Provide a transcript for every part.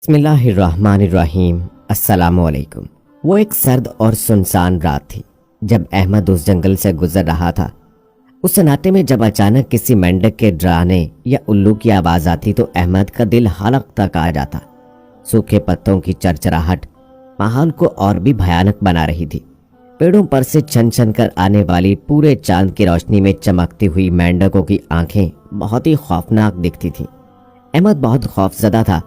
बिस्मिल्लाहिर्रहमानिर्रहीम। अस्सलाम वालेकुम। वो एक सर्द और सुनसान रात थी जब अहमद उस जंगल से गुजर रहा था। उस सन्नाटे में जब अचानक किसी मेंढक के डराने या उल्लू की आवाज आती तो अहमद का दिल हलक तक आ जाता। सूखे पत्तों की चरचराहट माहौल को और भी भयानक बना रही थी। पेड़ों पर से छन छन कर आने वाली पूरे चांद की रोशनी में चमकती हुई मेंढकों की आंखें बहुत ही खौफनाक दिखती थीं। अहमद बहुत खौफजदा था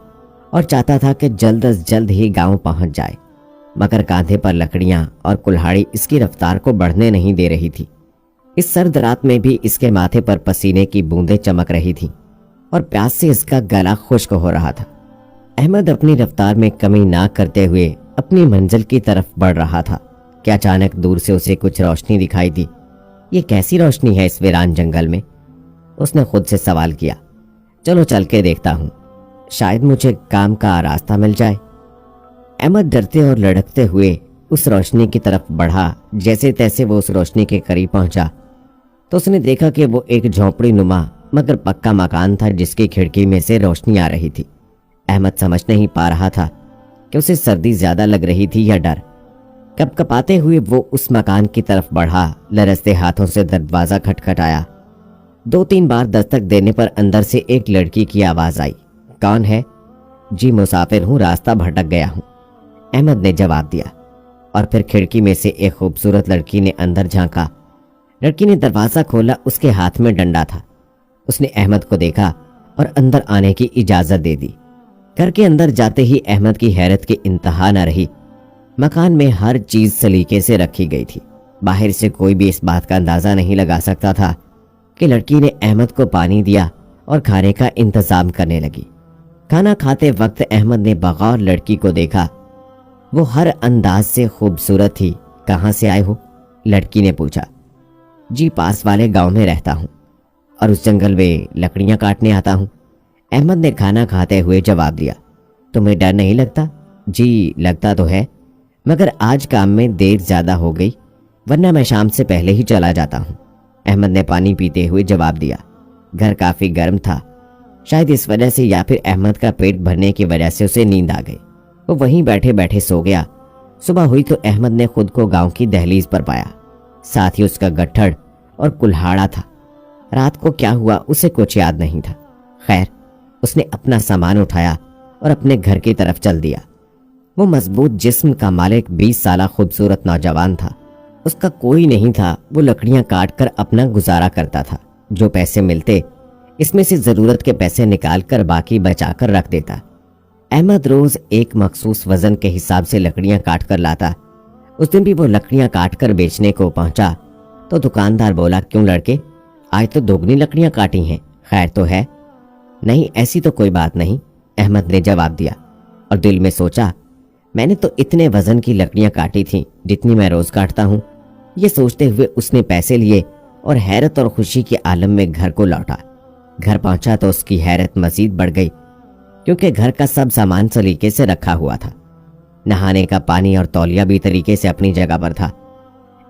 और चाहता था कि जल्द अज जल्द ही गांव पहुंच जाए, मगर कांधे पर लकड़ियां और कुल्हाड़ी इसकी रफ्तार को बढ़ने नहीं दे रही थी। इस सर्द रात में भी इसके माथे पर पसीने की बूंदें चमक रही थीं और प्यास से इसका गला खुश्क हो रहा था। अहमद अपनी रफ्तार में कमी ना करते हुए अपनी मंजिल की तरफ बढ़ रहा था कि अचानक दूर से उसे कुछ रोशनी दिखाई दी। ये कैसी रोशनी है इस वीरान जंगल में? उसने खुद से सवाल किया। चलो चल के देखता हूं, शायद मुझे काम का रास्ता मिल जाए। अहमद डरते और लड़कते हुए उस रोशनी की तरफ बढ़ा। जैसे तैसे वो उस रोशनी के करीब पहुंचा तो उसने देखा कि वो एक झोंपड़ी नुमा मगर पक्का मकान था जिसकी खिड़की में से रोशनी आ रही थी। अहमद समझ नहीं पा रहा था कि उसे सर्दी ज्यादा लग रही थी या डर। कपकपाते हुए वो उस मकान की तरफ बढ़ा। लरसते हाथों से दरवाजा खटखटाया। 2-3 बार दस्तक देने पर अंदर से एक लड़की की आवाज आई। कौन है? जी मुसाफिर हूं, रास्ता भटक गया हूं, अहमद ने जवाब दिया। और फिर खिड़की में से एक खूबसूरत लड़की ने अंदर झांका। लड़की ने दरवाजा खोला। उसके हाथ में डंडा था। उसने अहमद को देखा और अंदर आने की इजाजत दे दी। घर के अंदर जाते ही अहमद की हैरत की इंतहा न रही। मकान में हर चीज सलीके से रखी गई थी। बाहर से कोई भी इस बात का अंदाजा नहीं लगा सकता था कि लड़की ने अहमद को पानी दिया और खाने का इंतजाम करने लगी। खाना खाते वक्त अहमद ने बगौर लड़की को देखा। वो हर अंदाज से खूबसूरत थी। कहाँ से आए हो? लड़की ने पूछा। जी पास वाले गांव में रहता हूँ और उस जंगल में लकड़ियां काटने आता हूँ, अहमद ने खाना खाते हुए जवाब दिया। तुम्हें डर नहीं लगता? जी लगता तो है, मगर आज काम में देर ज्यादा हो गई, वरना मैं शाम से पहले ही चला जाता हूँ, अहमद ने पानी पीते हुए जवाब दिया। घर काफी गर्म था, शायद इस वजह से या फिर अहमद का पेट भरने की वजह से उसे नींद आ गई। वो वहीं बैठे बैठे सो गया। सुबह हुई तो अहमद ने खुद को गांव की दहलीज पर पाया। साथ ही उसका गट्ठड़ और कुल्हाड़ा था। रात को क्या हुआ उसे कुछ याद नहीं था। खैर, उसने अपना सामान उठाया और अपने घर की तरफ चल दिया। वो मजबूत जिस्म का मालिक 20 साल खूबसूरत नौजवान था। उसका कोई नहीं था। वो लकड़ियां काट कर अपना गुजारा करता था। जो पैसे मिलते इसमें से जरूरत के पैसे निकाल कर बाकी बचा कर रख देता। अहमद रोज एक मखसूस वजन के हिसाब से लकड़ियां काट कर लाता। उस दिन भी वो लकड़ियां काट कर बेचने को पहुंचा तो दुकानदार बोला, क्यों लड़के, आज तो दोगुनी लकड़ियां काटी हैं, खैर तो है? नहीं, ऐसी तो कोई बात नहीं, अहमद ने जवाब दिया। और दिल में सोचा, मैंने तो इतने वजन की लकड़ियां काटी थीं जितनी मैं रोज काटता हूं। ये सोचते हुए उसने पैसे लिए और हैरत और खुशी के आलम में घर को लौटा। घर पहुंचा तो उसकी हैरत मजीद बढ़ गई क्योंकि घर का सब सामान सलीके से रखा हुआ था। नहाने का पानी और तौलिया भी तरीके से अपनी जगह पर था।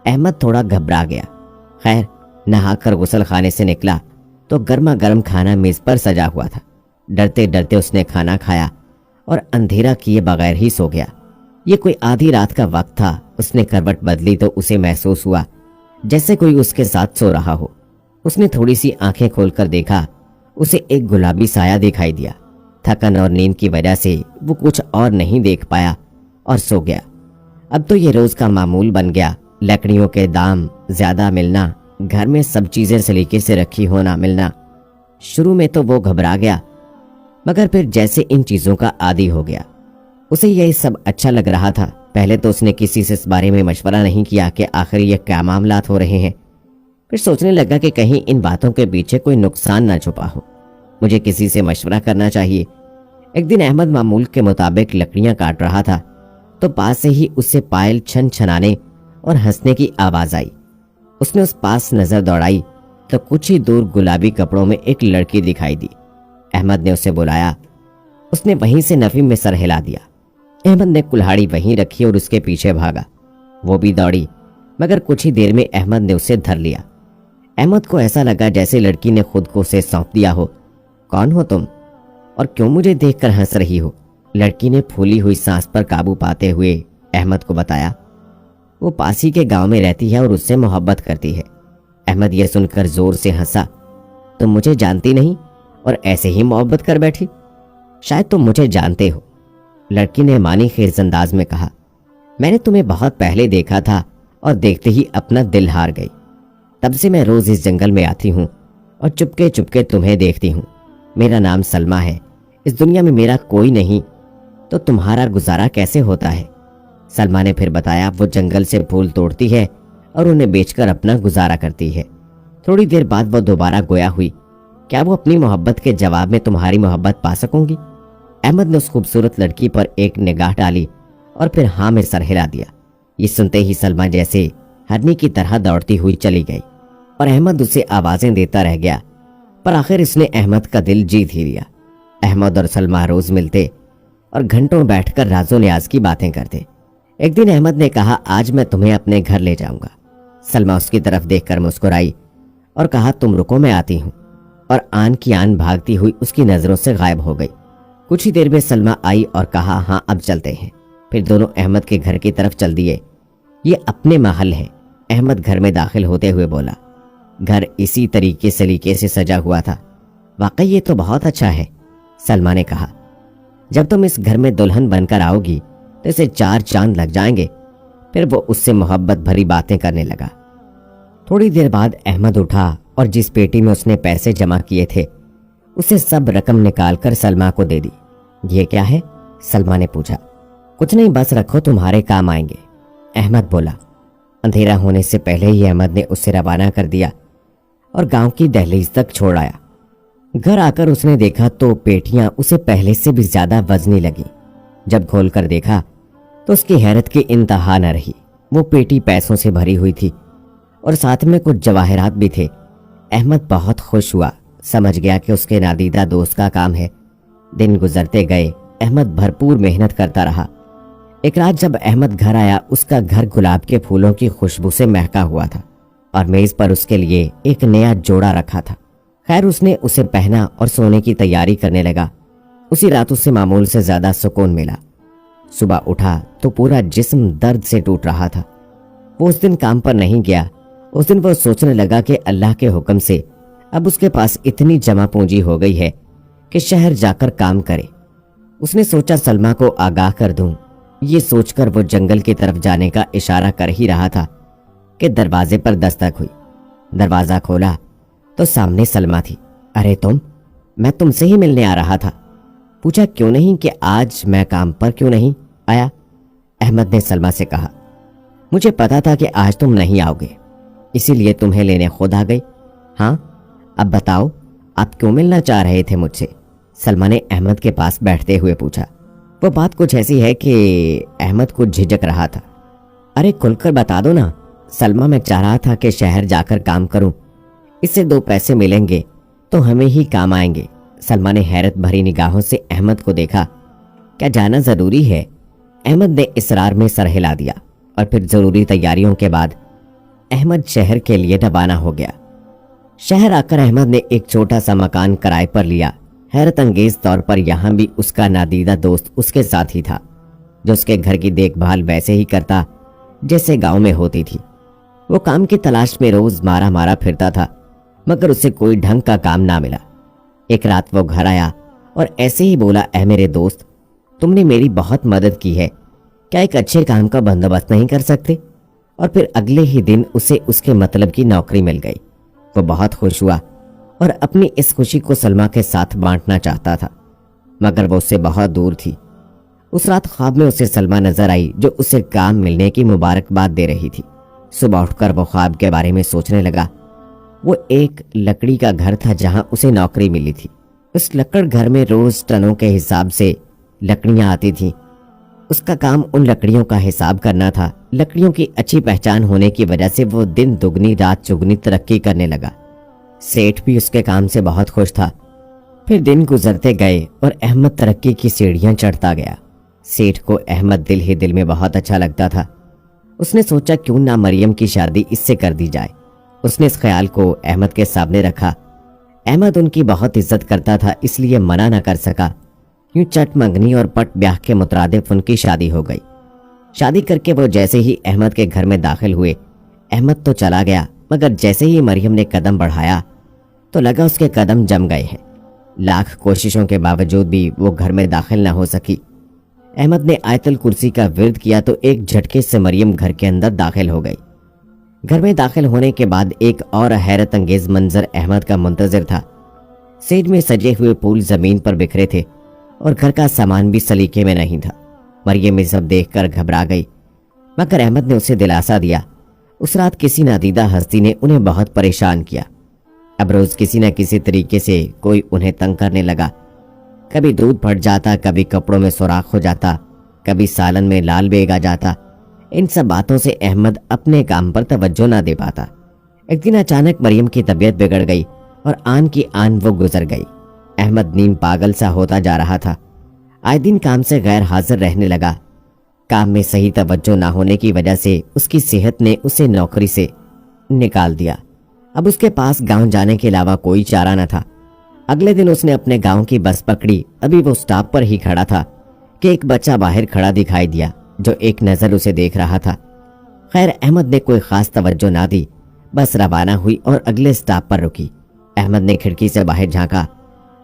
अहमद थोड़ा घबरा गया। खैर, नहाकर गुसल खाने से निकला तो गर्मा गर्म खाना मेज पर सजा हुआ था। डरते डरते उसने खाना खाया और अंधेरा किए बगैर ही सो गया। ये कोई आधी रात का वक्त था। उसने करवट बदली तो उसे महसूस हुआ जैसे कोई उसके साथ सो रहा हो। उसने थोड़ी सी आंखें खोलकर देखा। उसे एक गुलाबी साया दिखाई दिया। थकन और नींद की वजह से वो कुछ और नहीं देख पाया और सो गया। अब तो ये रोज का मामूल बन गया। लकड़ियों के दाम ज्यादा मिलना, घर में सब चीजें सलीके से रखी होना मिलना। शुरू में तो वो घबरा गया, मगर फिर जैसे इन चीजों का आदी हो गया। उसे यह सब अच्छा लग रहा था। पहले तो उसने किसी से इस बारे में मशवरा नहीं किया कि आखिर ये क्या मामलात हो रहे हैं। फिर सोचने लगा कि कहीं इन बातों के पीछे कोई नुकसान ना छुपा हो, मुझे किसी से मशवरा करना चाहिए। एक दिन अहमद मामूल के मुताबिक लकड़ियां काट रहा था तो पास से ही उससे पायल छन छनाने और हंसने की आवाज आई। उसने उस पास नजर दौड़ाई तो कुछ ही दूर गुलाबी कपड़ों में एक लड़की दिखाई दी। अहमद ने उसे बुलाया। उसने वहीं से नफी में सर हिला दिया। अहमद ने कुल्हाड़ी वहीं रखी और उसके पीछे भागा। वो भी दौड़ी, मगर कुछ ही देर में अहमद ने उसे धर लिया। अहमद को ऐसा लगा जैसे लड़की ने खुद को उसे सौंप दिया हो। कौन हो तुम और क्यों मुझे देखकर हंस रही हो? लड़की ने फूली हुई सांस पर काबू पाते हुए अहमद को बताया। वो पास ही के गांव में रहती है और उससे मोहब्बत करती है। अहमद यह सुनकर जोर से हंसा। तुम मुझे जानती नहीं और ऐसे ही मोहब्बत कर बैठी? शायद तुम मुझे जानते हो, लड़की ने मानी खेज अंदाज में कहा। मैंने तुम्हें बहुत पहले देखा था और देखते ही अपना दिल हार गई। तब से मैं रोज इस जंगल में आती हूँ और चुपके चुपके तुम्हें देखती हूँ। मेरा नाम सलमा है। इस दुनिया में मेरा कोई नहीं तो तुम्हारा गुजारा कैसे होता है? सलमा ने फिर बताया। वो जंगल से फूल तोड़ती है और उन्हें बेचकर अपना गुजारा करती है। थोड़ी देर बाद वो दोबारा गोया हुई। क्या वो अपनी मोहब्बत के जवाब में तुम्हारी मोहब्बत पा सकूंगी? अहमद ने उस खूबसूरत लड़की पर एक निगाह डाली और फिर हाँ में सर हिला दिया। ये सुनते ही सलमा जैसे हरनी की तरह दौड़ती हुई चली गई और अहमद उसे आवाजें देता रह गया, पर आखिर इसने अहमद का दिल जीत ही लिया। अहमद और सलमा रोज मिलते और घंटों बैठकर राजो न्याज की बातें करते। एक दिन अहमद ने कहा, आज मैं तुम्हें अपने घर ले जाऊंगा। सलमा उसकी तरफ देखकर मुस्कुराई और कहा, तुम रुको, मैं आती हूं। और आन की आन भागती हुई उसकी नजरों से गायब हो गई। कुछ ही देर में सलमा आई और कहा, हाँ अब चलते हैं। फिर दोनों अहमद के घर की तरफ चल दिए। ये अपने महल है, अहमद घर में दाखिल होते हुए बोला। घर इसी तरीके सलीके से सजा हुआ था। वाकई ये तो बहुत अच्छा है, सलमा ने कहा। जब तुम इस घर में दुल्हन बनकर आओगी तो इसे 4 चांद लग जाएंगे। फिर वो उससे मोहब्बत भरी बातें करने लगा। थोड़ी देर बाद अहमद उठा और जिस पेटी में उसने पैसे जमा किए थे उसे सब रकम निकालकर सलमा को दे दी। ये क्या है? सलमा ने पूछा। कुछ नहीं, बस रखो, तुम्हारे काम आएंगे, अहमद बोला। अंधेरा होने से पहले ही अहमद ने उसे रवाना कर दिया और गांव की दहलीज तक छोड़ आया। घर आकर उसने देखा तो पेटियां उसे पहले से भी ज्यादा वजनी लगी। जब खोलकर देखा तो उसकी हैरत की इंतहा न रही। वो पेटी पैसों से भरी हुई थी और साथ में कुछ जवाहरात भी थे। अहमद बहुत खुश हुआ, समझ गया कि उसके नादीदा दोस्त का काम है। दिन गुजरते गए, अहमद भरपूर मेहनत करता रहा। एक रात जब अहमद घर आया, उसका घर गुलाब के फूलों की खुशबू से महका हुआ था और मेज पर उसके लिए एक नया जोड़ा रखा था। खैर, उसने उसे पहना और सोने की तैयारी करने लगा। उसी रात उसे मामूल से ज्यादा सुकून मिला। सुबह उठा तो पूरा जिस्म दर्द से टूट रहा था। वो उस दिन काम पर नहीं गया। उस दिन वो सोचने लगा कि अल्लाह के हुक्म से अब उसके पास इतनी जमा पूंजी हो गई है कि शहर जाकर काम करे। उसने सोचा सलमा को आगाह कर दूं। ये सोचकर वो जंगल की तरफ जाने का इशारा कर ही रहा था कि दरवाजे पर दस्तक हुई। दरवाजा खोला तो सामने सलमा थी। अरे तुम, मैं तुमसे ही मिलने आ रहा था। पूछा, क्यों नहीं, कि आज मैं काम पर क्यों नहीं आया? अहमद ने सलमा से कहा, मुझे पता था कि आज तुम नहीं आओगे, इसीलिए तुम्हें लेने खुद आ गई। हाँ, अब बताओ आप क्यों मिलना चाह रहे थे मुझसे? सलमा ने अहमद के पास बैठते हुए पूछा। वो बात कुछ ऐसी है कि अहमद कुछ झिझक रहा था। अरे खुलकर बता दो ना। सलमा, मैं चाह रहा था कि शहर जाकर काम करूं, इससे 2 पैसे मिलेंगे तो हमें ही काम आएंगे। सलमा ने हैरत भरी निगाहों से अहमद को देखा। क्या जाना जरूरी है? अहमद ने इसरार में सर हिला दिया और फिर जरूरी तैयारियों के बाद अहमद शहर के लिए रवाना हो गया। शहर आकर अहमद ने एक छोटा सा मकान किराए पर लिया। हैरत अंगेज तौर पर यहाँ भी उसका नादीदा दोस्त उसके साथ ही था, जो उसके घर की देखभाल वैसे ही करता जैसे गांव में होती थी। वो काम की तलाश में रोज मारा मारा फिरता था, मगर उसे कोई ढंग का काम ना मिला। एक रात वो घर आया और ऐसे ही बोला, ऐ मेरे दोस्त, तुमने मेरी बहुत मदद की है, क्या एक अच्छे काम का बंदोबस्त नहीं कर सकते? और फिर अगले ही दिन उसे उसके मतलब की नौकरी मिल गई। वो बहुत खुश हुआ और अपनी इस खुशी को सलमा के साथ बांटना चाहता था, मगर वो उससे बहुत दूर थी। उस रात ख्वाब में उसे सलमा नजर आई, जो उसे काम मिलने की मुबारकबाद दे रही थी। सुबह उठकर वो ख्वाब के बारे में सोचने लगा। वो एक लकड़ी का घर था जहां उसे नौकरी मिली थी। उस लकड़ घर में रोज टनों के हिसाब से लकड़ियां आती थीं। उसका काम उन लकड़ियों का हिसाब करना था। लकड़ियों की अच्छी पहचान होने की वजह से वो दिन दुगनी रात चुगनी तरक्की करने लगा। सेठ भी उसके काम से बहुत खुश था। फिर दिन गुजरते गए और अहमद तरक्की की सीढ़ियां चढ़ता गया। सेठ को अहमद दिल ही दिल में बहुत अच्छा लगता था। उसने सोचा क्यों ना मरियम की शादी इससे कर दी जाए। उसने इस ख्याल को अहमद के सामने रखा। अहमद उनकी बहुत इज्जत करता था, इसलिए मना न कर सका, यूं चट मंगनी और पट ब्याह के मुतरादिफ उनकी शादी हो गई। शादी करके वो जैसे ही अहमद के घर में दाखिल हुए, अहमद तो चला गया, मगर जैसे ही मरियम ने कदम बढ़ाया तो लगा उसके कदम जम गए हैं। लाख कोशिशों के बावजूद भी वो घर में दाखिल न हो सकी। अहमद ने आयतल कुर्सी का विर्द किया तो एक झटके से मरियम घर के अंदर दाखिल हो गई। घर में दाखिल होने के बाद एक और हैरत अंगेज मंजर अहमद का मुंतजिर था। सेज में सजे हुए फूल जमीन पर बिखरे थे और घर का सामान भी सलीके में नहीं था। मरियम ये सब देखकर घबरा गई, मगर अहमद ने उसे दिलासा दिया। उस रात किसी नादीदा हस्ती ने उन्हें बहुत परेशान किया। अब रोज किसी न किसी तरीके से कोई उन्हें तंग करने लगा। कभी दूध फट जाता, कभी कपड़ों में सुराख हो जाता, कभी सालन में लाल बेग आ जाता। इन सब बातों से अहमद अपने काम पर तवज्जो न दे पाता। एक दिन अचानक मरियम की तबीयत बिगड़ गई और आन की आन वो गुजर गई। अहमद नींद पागल सा होता जा रहा था। आए दिन काम से गैर हाजिर रहने लगा। काम में सही तवज्जो ना होने की वजह से उसकी सेहत ने उसे नौकरी से निकाल दिया। अब उसके पास गांव जाने के अलावा कोई चारा न था। अगले दिन उसने अपने गांव की बस पकड़ी। अभी वो स्टॉप पर ही खड़ा था कि एक बच्चा बाहर खड़ा दिखाई दिया जो एक नज़र उसे देख रहा था। खैर, अहमद ने कोई खास तवज्जो ना दी, बस रवाना हुई और अगले स्टॉप पर रुकी। अहमद ने खिड़की से बाहर झांका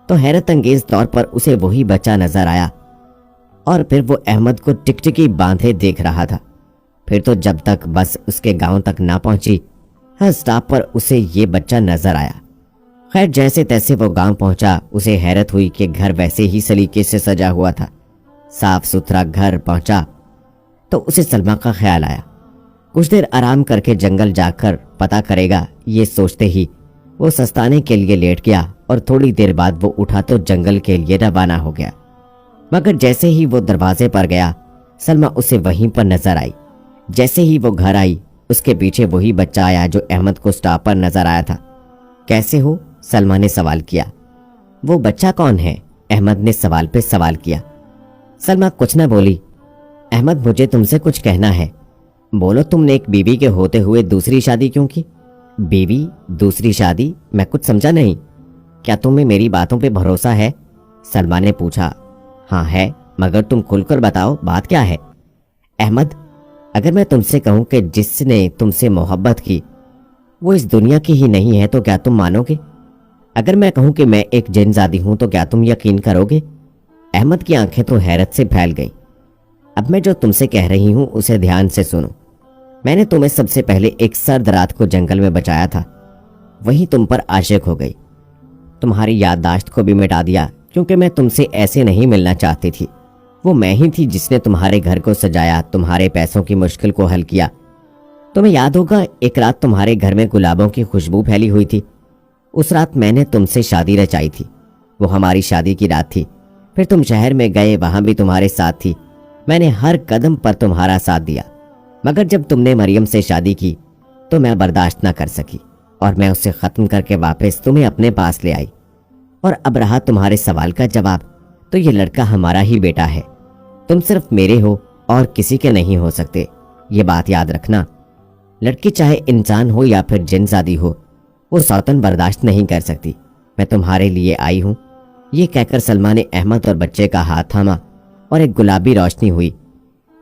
तो हैरत अंगेज तौर पर उसे वही बच्चा नजर आया और फिर वो अहमद को टिकटिकी बांधे देख रहा था। फिर तो जब तक बस उसके गांव तक ना पहुंची, हर स्टॉप पर उसे ये बच्चा नजर आया। खैर, जैसे तैसे वो गांव पहुंचा। उसे हैरत हुई कि घर वैसे ही सलीके से सजा हुआ था। साफ सुथरा घर पहुंचा तो उसे सलमा का ख्याल आया। कुछ देर आराम करके जंगल जाकर पता करेगा, ये सोचते ही वो सस्ताने के लिए लेट गया और थोड़ी देर बाद वो उठा तो जंगल के लिए रवाना हो गया। मगर जैसे ही वो दरवाजे पर गया, सलमा उसे वहीं पर नजर आई। जैसे ही वो घर आई, उसके पीछे वही बच्चा आया जो अहमद को स्टॉप पर नजर आया था। कैसे हो? सलमा ने सवाल किया। वो बच्चा कौन है? अहमद ने सवाल पे सवाल किया। सलमा कुछ न बोली। अहमद, मुझे तुमसे कुछ कहना है। बोलो, तुमने एक बीवी के होते हुए दूसरी शादी क्यों की? बीवी? दूसरी शादी? मैं कुछ समझा नहीं। क्या तुम्हें मेरी बातों पे भरोसा है? सलमा ने पूछा। हाँ है, मगर तुम खुलकर बताओ, बात क्या है? अहमद, अगर मैं तुमसे कहूं कि जिसने तुमसे मोहब्बत की वो इस दुनिया की ही नहीं है तो क्या तुम मानोगे? अगर मैं कहूं कि मैं एक जिनजादी हूं तो क्या तुम यकीन करोगे? अहमद की आंखें तो हैरत से फैल गईं। अब मैं जो तुमसे कह रही हूं उसे ध्यान से सुनो। मैंने तुम्हें सबसे पहले एक सर्द रात को जंगल में बचाया था, वहीं तुम पर आशिक हो गई। तुम्हारी याददाश्त को भी मिटा दिया क्योंकि मैं तुमसे ऐसे नहीं मिलना चाहती थी। वो मैं ही थी जिसने तुम्हारे घर को सजाया, तुम्हारे पैसों की मुश्किल को हल किया। तुम्हें याद होगा, एक रात तुम्हारे घर में गुलाबों की खुशबू फैली हुई थी। उस रात मैंने तुमसे शादी रचाई थी। वो हमारी शादी की रात थी। फिर तुम शहर में गए, वहां भी तुम्हारे साथ थी। मैंने हर कदम पर तुम्हारा साथ दिया, मगर जब तुमने मरियम से शादी की तो मैं बर्दाश्त न कर सकी और मैं उसे खत्म करके वापस तुम्हें अपने पास ले आई। और अब रहा तुम्हारे सवाल का जवाब, तो ये लड़का हमारा ही बेटा है। तुम सिर्फ मेरे हो और किसी के नहीं हो सकते, ये बात याद रखना। लड़की चाहे इंसान हो या फिर जिनजादी हो, वो सौतन बर्दाश्त नहीं कर सकती। मैं तुम्हारे लिए आई हूँ। ये कहकर सलमा ने अहमद और बच्चे का हाथ थामा और एक गुलाबी रोशनी हुई।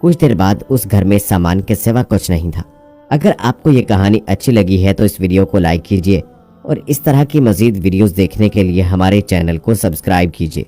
कुछ देर बाद उस घर में सामान के सिवा कुछ नहीं था। अगर आपको ये कहानी अच्छी लगी है तो इस वीडियो को लाइक कीजिए और इस तरह की मजीद वीडियोस देखने के लिए हमारे चैनल को सब्सक्राइब कीजिए।